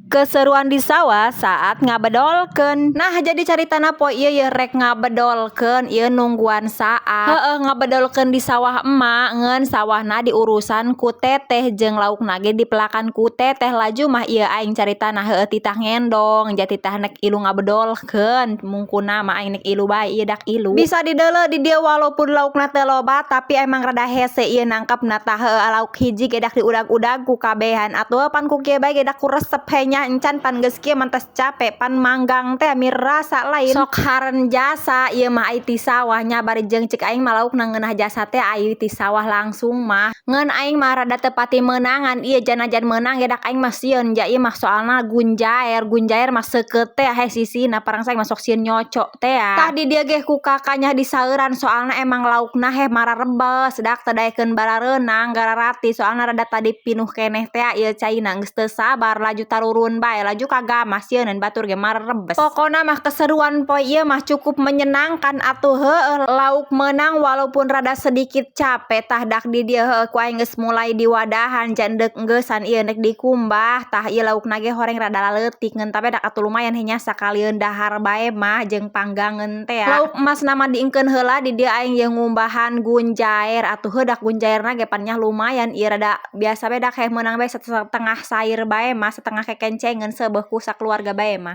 Keseruan di sawah saat ngabedolkeun. Nah, jadi caritana poe ieu ye rek ngabedolkeun ieu nungguan saat. Ngabedolkeun di sawah emak ngeun sawahna diurusan ku teteh jeung laukna ge dipelakan ku teteh. Laju mah ieu aing caritana titah ngendong ja titah nek ilu ngabedolkeun. Mungkuna mah aing nek ilu bae ieu dak ilu. Bisa dideuleu di dieu walaupun laukna teu loba tapi emang rada hese ieu nangkepna tah lauk hiji ge dak diudag-udag ku kabehan atuh pan ku kieu bae ge dak ku resep henya encan pan geus kieu mantas capek pan manggang teh mirasa lain sok haren jasa ieu mah ai ti sawahnya bari jeung cek aing mah laukna ngeunah jasa teh ai ti sawah langsung mah ngeun aing mah rada teu pati meunangan ieu janajan meunang ge dak aing mah sieun ja ieu mah soalna gunjaer mah seukeut teh he sisina parangsa aing mah sok sieun nyoco teh tah di dieu ge ku kakanya disaueuran soalna emang laukna heh mararebes dak tadaekeun barareunang gararati soalna rada tadi pinuh keneh teh ieu caina geus teu sabar laju tarurun bae laju kagamah sieun batur ge mararebes. Pokona mah keseruan poe ieu mah cukup menyenangkan atuh lauk meunang walaupun rada sedikit capek tah dak di dieu ku aing geus mulai diwadahan jan deuk enggeusan ieu nek dikumbah tah ieu laukna ge horeng rada laleutik ngeun tapi dak atuh lumayan henya sakalieun dahar bae mah jeung panggangeun teh. Lauk emasna mah diengkeun heula di dieu aing ye ngumbahan gunjaer atuh dak gunjaerna ge pan nya lumayan ieu rada biasa bae dak heh meunang bae setengah sair bae mah setengah kekencengeun seubeuh ku sakeluarga bae mah.